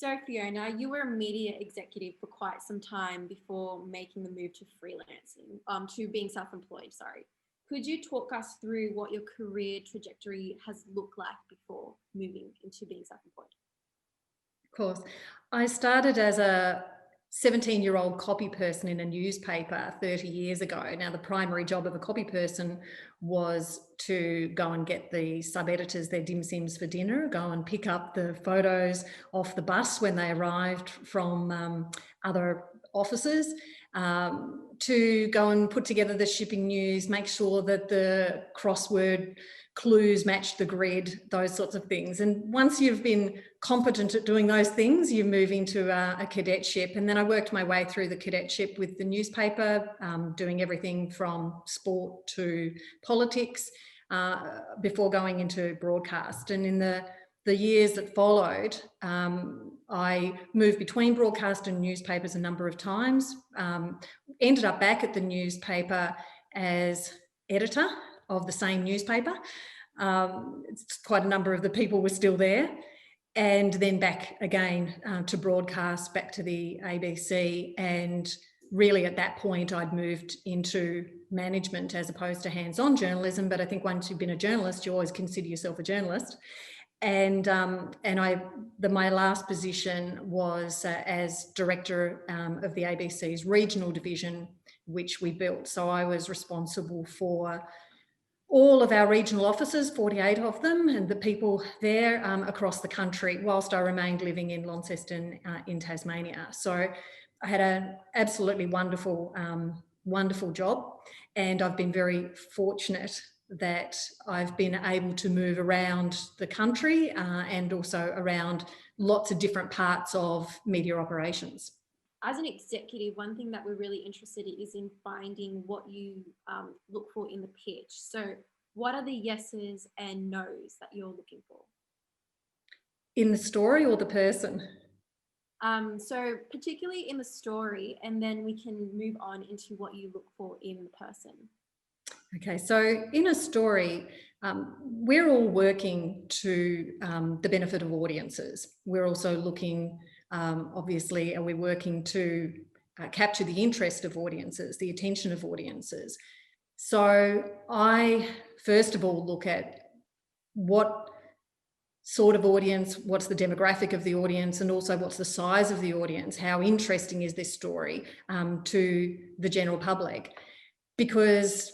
So Fiona, you were a media executive for quite some time before making the move to freelancing, to being self-employed, sorry. Could you talk us through what your career trajectory has looked like before moving into being self-employed? Of course. I started as a 17-year-old copy person in a newspaper 30 years ago. Now, the primary job of a copy person was to go and get the sub-editors their dim sims for dinner, go and pick up the photos off the bus when they arrived from other offices, to go and put together the shipping news, make sure that the crossword clues match the grid, those sorts of things. And once you've been competent at doing those things, you move into a cadetship. And then I worked my way through the cadetship with the newspaper, doing everything from sport to politics, before going into broadcast. And in the years that followed, I moved between broadcast and newspapers a number of times, ended up back at the newspaper as editor of the same newspaper. It's quite a number of the people were still there, and then back again to broadcast, back to the ABC. And really at that point I'd moved into management as opposed to hands-on journalism. But I think once you've been a journalist, you always consider yourself a journalist. And my last position was as director of the ABC's regional division, which we built. So I was responsible for all of our regional offices, 48 of them, and the people there across the country, whilst I remained living in Launceston in Tasmania. So I had an absolutely wonderful, wonderful job, and I've been very fortunate that I've been able to move around the country and also around lots of different parts of media operations. As an executive, one thing that we're really interested in is in finding what you look for in the pitch. So what are the yeses and nos that you're looking for? In the story or the person? So particularly in the story, and then we can move on into what you look for in the person. Okay, so in a story, we're all working to the benefit of audiences. We're also looking, obviously, are we working to capture the interest of audiences, the attention of audiences? So I, first of all, look at what sort of audience, what's the demographic of the audience, and also what's the size of the audience, how interesting is this story to the general public, because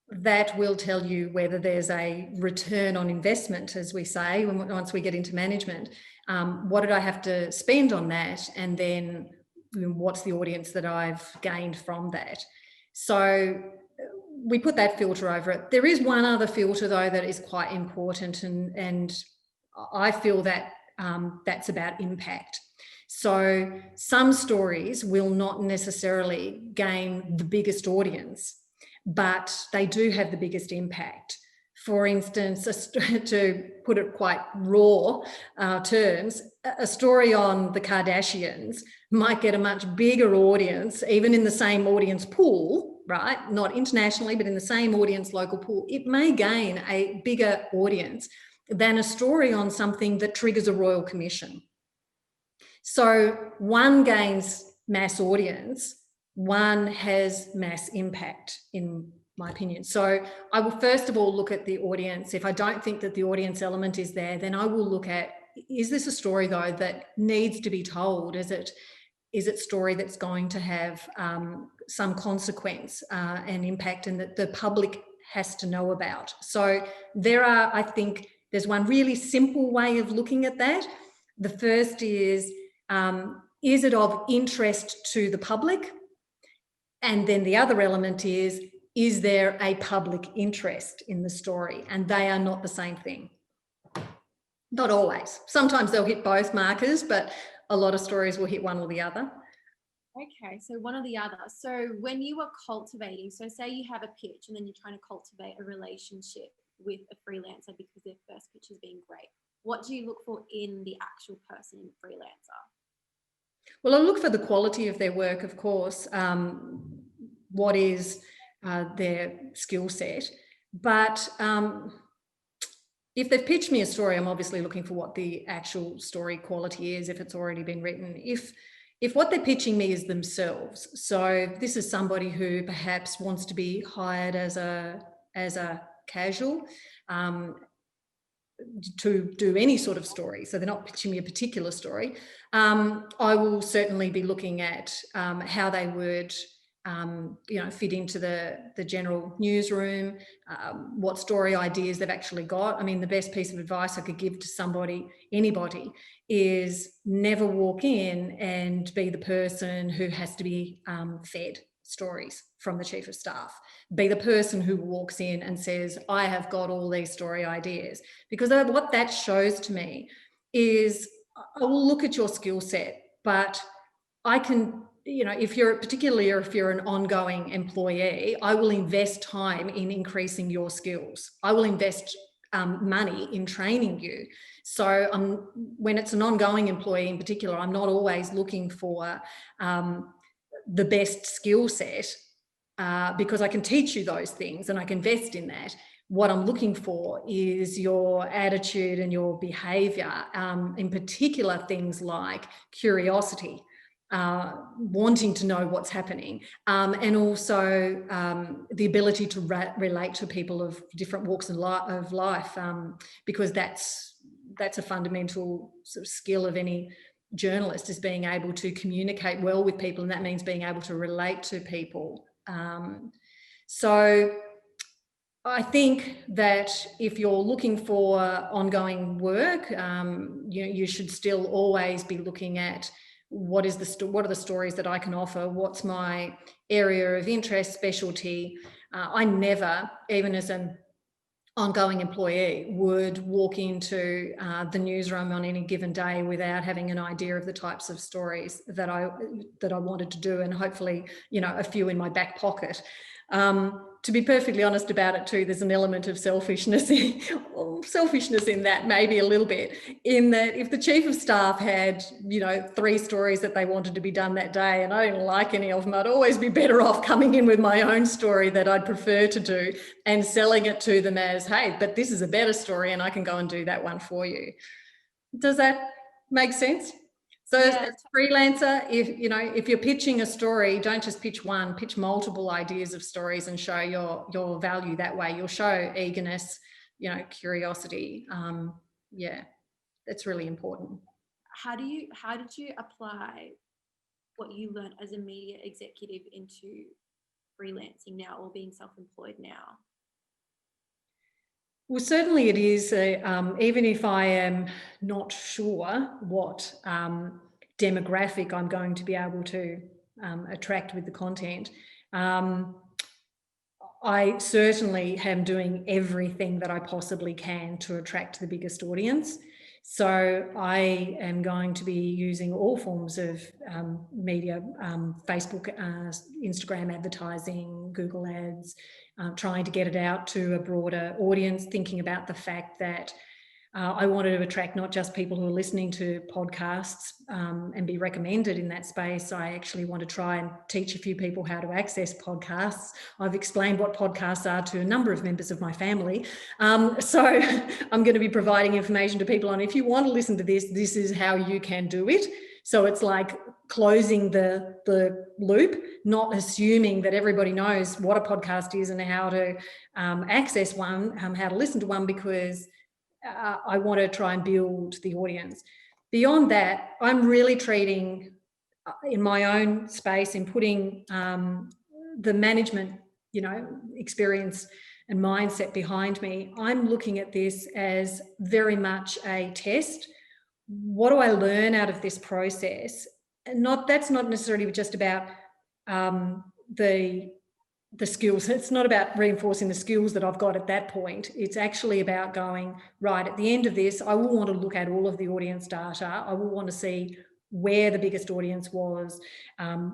that will tell you whether there's a return on investment, as we say, once we get into management. What did I have to spend on that? And then what's the audience that I've gained from that? So we put that filter over it. There is one other filter, though, that is quite important, and I feel that that's about impact. So some stories will not necessarily gain the biggest audience, but they do have the biggest impact. For instance, to put it quite raw terms, a story on the Kardashians might get a much bigger audience, even in the same audience pool, right? Not internationally, but in the same audience local pool. It may gain a bigger audience than a story on something that triggers a royal commission. So one gains mass audience, one has mass impact, in my opinion. So I will first of all look at the audience. If I don't think that the audience element is there, then I will look at, is this a story though that needs to be told? Is it story that's going to have some consequence and impact, and that the public has to know about? So I think there's one really simple way of looking at that. The first is it of interest to the public? And then the other element is there a public interest in the story? And they are not the same thing. Not always. Sometimes they'll hit both markers, but a lot of stories will hit one or the other. Okay, so one or the other. So when you are cultivating, so say you have a pitch and then you're trying to cultivate a relationship with a freelancer because their first pitch has been great. What do you look for in the actual person in freelancer? Well, I look for the quality of their work, of course. What is their skill set? But if they've pitched me a story, I'm obviously looking for what the actual story quality is, if it's already been written. If what they're pitching me is themselves, so this is somebody who perhaps wants to be hired as a casual, to do any sort of story, so they're not pitching me a particular story, I will certainly be looking at how they would fit into the general newsroom, what story ideas they've actually got. I mean, the best piece of advice I could give to anybody, is never walk in and be the person who has to be fed stories from the chief of staff. Be the person who walks in and says, I have got all these story ideas. Because what that shows to me is, I will look at your skill set, but I can, particularly if you're an ongoing employee, I will invest time in increasing your skills. I will invest money in training you. So when it's an ongoing employee in particular, I'm not always looking for the best skill set, because I can teach you those things and I can invest in that. What I'm looking for is your attitude and your behaviour, in particular things like curiosity, wanting to know what's happening, and also the ability to relate to people of different walks of life, because that's a fundamental sort of skill of any journalist, is being able to communicate well with people, and that means being able to relate to people. So I think that if you're looking for ongoing work, you should still always be looking at what are the stories that I can offer, what's my area of interest, specialty. I never, even as an ongoing employee, would walk into the newsroom on any given day without having an idea of the types of stories that I wanted to do, and hopefully, a few in my back pocket. To be perfectly honest about it too, there's an element of selfishness in that, maybe a little bit, in that if the chief of staff had, 3 stories that they wanted to be done that day and I didn't like any of them, I'd always be better off coming in with my own story that I'd prefer to do and selling it to them as, hey, but this is a better story and I can go and do that one for you. Does that make sense? So as a freelancer, if you're pitching a story, don't just pitch one, pitch multiple ideas of stories and show your value that way. You'll show eagerness, curiosity. That's really important. How did you apply what you learned as a media executive into freelancing now, or being self-employed now? Well, certainly it is, even if I am not sure what demographic I'm going to be able to attract with the content, I certainly am doing everything that I possibly can to attract the biggest audience. So I am going to be using all forms of media, Facebook, Instagram advertising, Google ads, trying to get it out to a broader audience, thinking about the fact that I wanted to attract not just people who are listening to podcasts and be recommended in that space. I actually want to try and teach a few people how to access podcasts. I've explained what podcasts are to a number of members of my family. So I'm going to be providing information to people on, if you want to listen to this, this is how you can do it. So it's like closing the loop, not assuming that everybody knows what a podcast is and how to access one, how to listen to one, because I want to try and build the audience. Beyond that, I'm really treating in my own space, in putting the management, experience and mindset behind me. I'm looking at this as very much a test. What do I learn out of this process? And that's not necessarily just about the skills. It's not about reinforcing the skills that I've got at that point. It's actually about going, right, at the end of this, I will want to look at all of the audience data. I will want to see where the biggest audience was,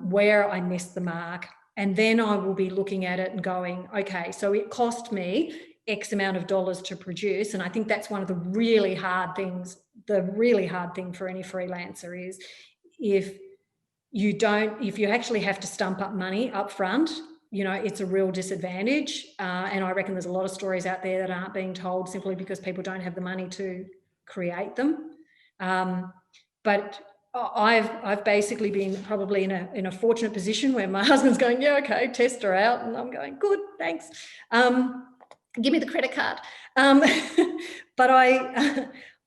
where I missed the mark. And then I will be looking at it and going, okay, so it cost me X amount of dollars to produce. And I think that's one of the really hard things. The really hard thing for any freelancer is if you actually have to stump up money up front, you know, it's a real disadvantage. And I reckon there's a lot of stories out there that aren't being told simply because people don't have the money to create them. But I've basically been probably in a fortunate position where my husband's going, yeah, okay, test her out. And I'm going, good, thanks. Give me the credit card. But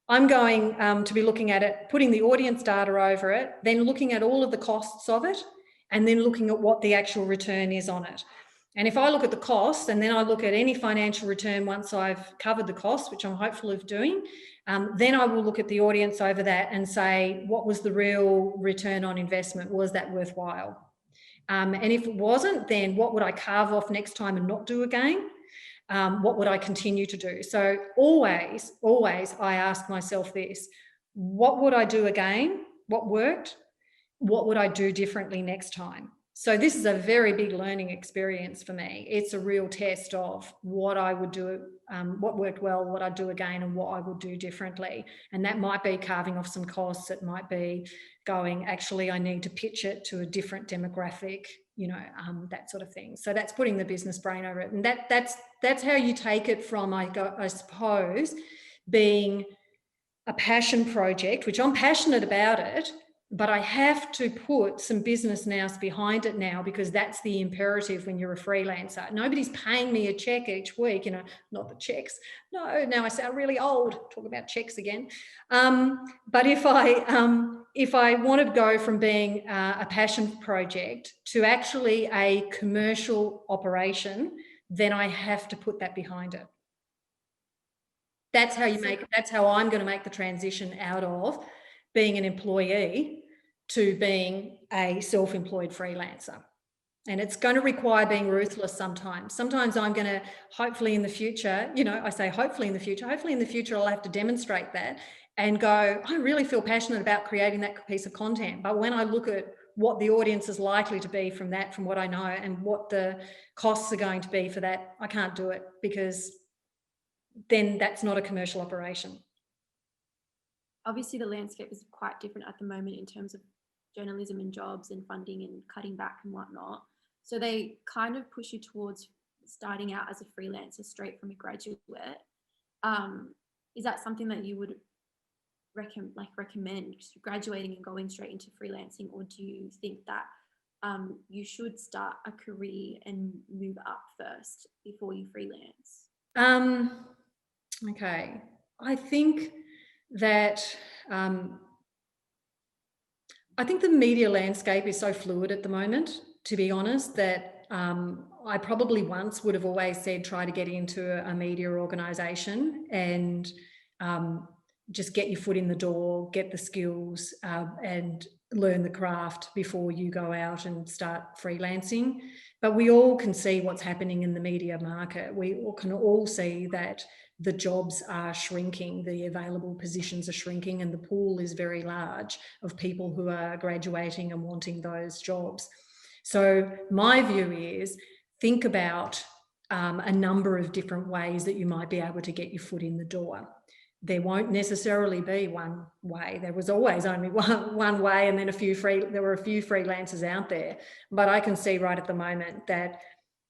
I'm going to be looking at it, putting the audience data over it, then looking at all of the costs of it, and then looking at what the actual return is on it. And if I look at the cost and then I look at any financial return once I've covered the cost, which I'm hopeful of doing, then I will look at the audience over that and say, what was the real return on investment? Was that worthwhile? And if it wasn't, then what would I carve off next time and not do again? What would I continue to do? So always I ask myself this: what would I do again? What worked? What would I do differently next time? So this is a very big learning experience for me. It's a real test of what I would do, what worked well, what I'd do again, and what I would do differently. And that might be carving off some costs. It might be going, actually, I need to pitch it to a different demographic, you know, that sort of thing. So that's putting the business brain over it. And that's how you take it from, I suppose, being a passion project, which I'm passionate about it, but I have to put some business nous behind it now, because that's the imperative when you're a freelancer. Nobody's paying me a check each week, you know, not the checks. No, now I sound really old, talk about checks again. But if I want to go from being a passion project to actually a commercial operation, then I have to put that behind it. That's how that's how I'm going to make the transition out of being an employee to being a self-employed freelancer. And it's going to require being ruthless sometimes. Sometimes I'm going to, hopefully in the future, you know, I say hopefully in the future I'll have to demonstrate that and go, I really feel passionate about creating that piece of content. But when I look at what the audience is likely to be from that, from what I know, and what the costs are going to be for that, I can't do it, because then that's not a commercial operation. Obviously, the landscape is quite different at the moment in terms of journalism and jobs and funding and cutting back and whatnot. So they kind of push you towards starting out as a freelancer straight from a graduate. Is that something that you would recommend, graduating and going straight into freelancing, or do you think that you should start a career and move up first before you freelance? Okay, I think that I think the media landscape is so fluid at the moment, to be honest, that I probably once would have always said try to get into a media organisation and just get your foot in the door, get the skills and learn the craft before you go out and start freelancing. But we all can see what's happening in the media market. We can all see that the jobs are shrinking, the available positions are shrinking, and the pool is very large of people who are graduating and wanting those jobs. So my view is, think about a number of different ways that you might be able to get your foot in the door. There won't necessarily be one way. There was always only one way, and then there were a few freelancers out there. But I can see right at the moment that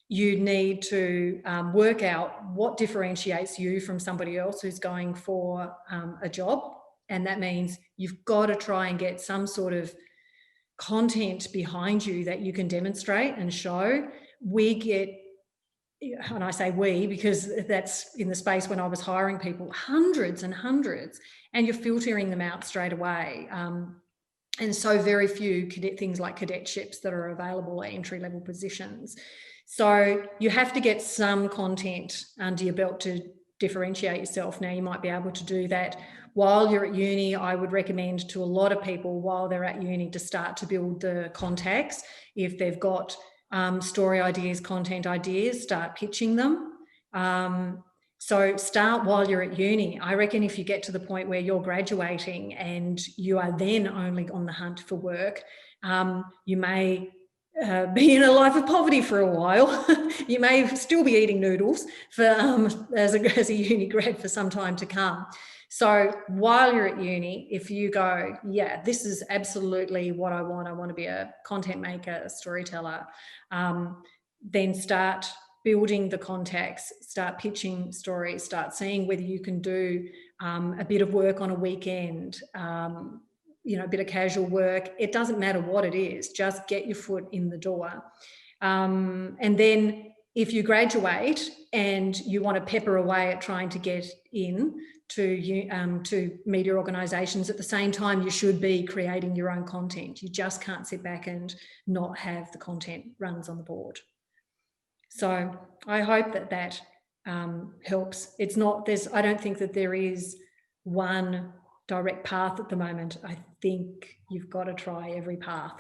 you need to work out what differentiates you from somebody else who's going for a job. And that means you've got to try and get some sort of content behind you that you can demonstrate and show. We get, and I say we because that's in the space when I was hiring people, hundreds and hundreds, and you're filtering them out straight away. And so very few things like cadetships that are available at entry-level positions. So you have to get some content under your belt to differentiate yourself. Now, you might be able to do that while you're at uni. I would recommend to a lot of people while they're at uni to start to build the contacts. If they've got story ideas, content ideas, start pitching them. So start while you're at uni. I reckon if you get to the point where you're graduating and you are then only on the hunt for work, you may be in a life of poverty for a while. You may still be eating noodles for as a uni grad for some time to come. So while you're at uni, if you go, yeah, this is absolutely what I want to be a content maker, a storyteller, then start building the contacts, start pitching stories, start seeing whether you can do a bit of work on a weekend, a bit of casual work. It doesn't matter what it is, just get your foot in the door. And then if you graduate and you want to pepper away at trying to get in to media organisations, at the same time you should be creating your own content. You just can't sit back and not have the content runs on the board. So I hope that helps. It's not, I don't think that there is one direct path at the moment. I think you've got to try every path.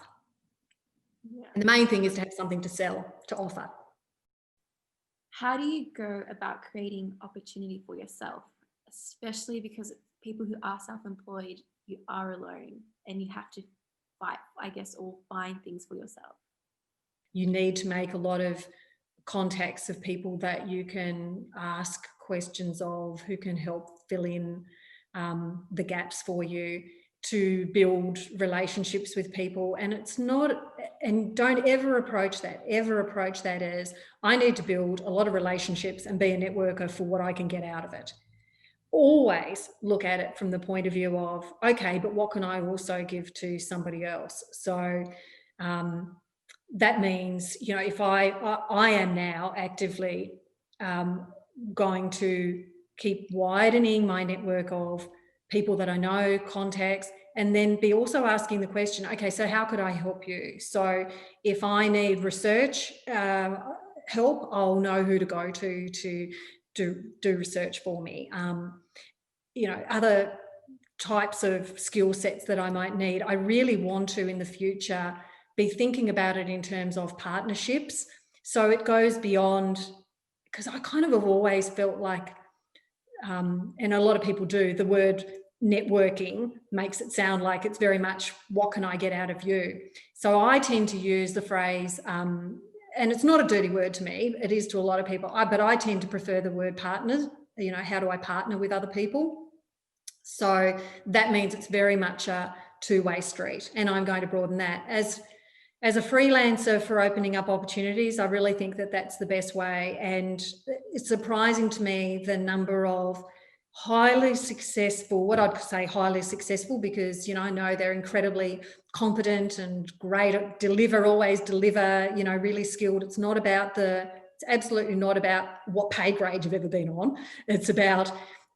Yeah. And the main thing is to have something to sell, to offer. How do you go about creating opportunity for yourself, especially because people who are self-employed, you are alone and you have to fight, I guess, or find things for yourself? You need to make a lot of contacts of people that you can ask questions of, who can help fill in the gaps for you, to build relationships with people. And it's not, and don't ever approach that as, I need to build a lot of relationships and be a networker for what I can get out of it. Always look at it from the point of view of, okay, but what can I also give to somebody else? So that means, if I am now actively going to keep widening my network of people that I know, contacts, and then be also asking the question, okay, so how could I help you? So if I need research help, I'll know who to go to do research for me. Other types of skill sets that I might need. I really want to, in the future, be thinking about it in terms of partnerships. So it goes beyond, because I kind of have always felt like, and a lot of people do, the word networking makes it sound like it's very much, what can I get out of you? So I tend to use the phrase, and it's not a dirty word to me, it is to a lot of people, but I tend to prefer the word partners. How do I partner with other people? So that means it's very much a two-way street, and I'm going to broaden that. As a freelancer for opening up opportunities, I really think that that's the best way. And it's surprising to me the number of highly successful, what I'd say highly successful, because, I know they're incredibly competent and great at always deliver, really skilled. It's absolutely not about what pay grade you've ever been on. It's about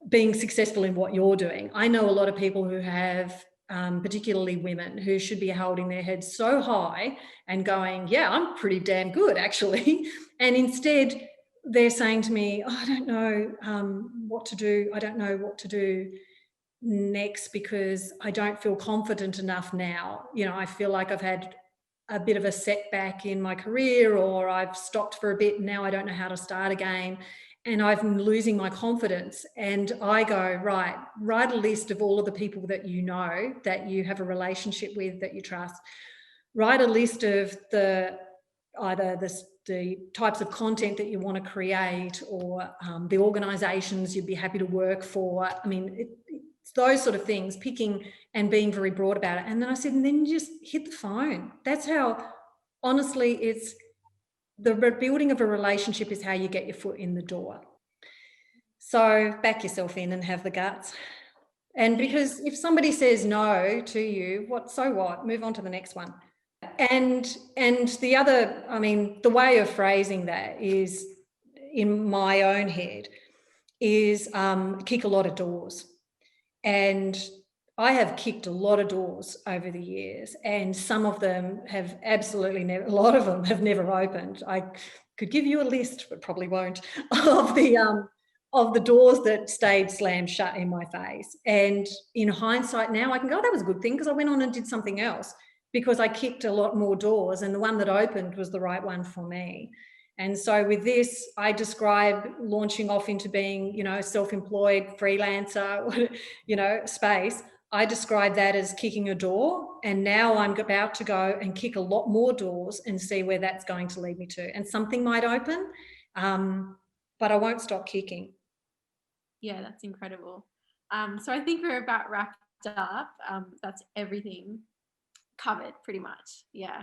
being successful in what you're doing. I know a lot of people who have, particularly women, who should be holding their heads so high and going, yeah, I'm pretty damn good actually. And instead they're saying to me, I don't know what to do. I don't know what to do next because I don't feel confident enough now. I feel like I've had a bit of a setback in my career, or I've stopped for a bit and now I don't know how to start again. And I'm losing my confidence. And I go, right, write a list of all of the people that you know, that you have a relationship with, that you trust. Write a list of either the types of content that you want to create, or the organisations you'd be happy to work for. I mean, it's those sort of things, picking and being very broad about it. And then I said, and then you just hit the phone. That's how, honestly, it's the building of a relationship is how you get your foot in the door. So back yourself in and have the guts. And because if somebody says no to you, so what? Move on to the next one. And the other, the way of phrasing that is, in my own head, is kick a lot of doors. And I have kicked a lot of doors over the years, and some of them have absolutely never, a lot of them have never opened. I could give you a list, but probably won't, of the doors that stayed slammed shut in my face. And in hindsight now, I can go, that was a good thing, because I went on and did something else, because I kicked a lot more doors, and the one that opened was the right one for me. And so with this, I describe launching off into being, a self-employed freelancer, space. I describe that as kicking a door, and now I'm about to go and kick a lot more doors and see where that's going to lead me to. And something might open, but I won't stop kicking. Yeah, that's incredible. So I think we're about wrapped up. That's everything covered pretty much. Yeah.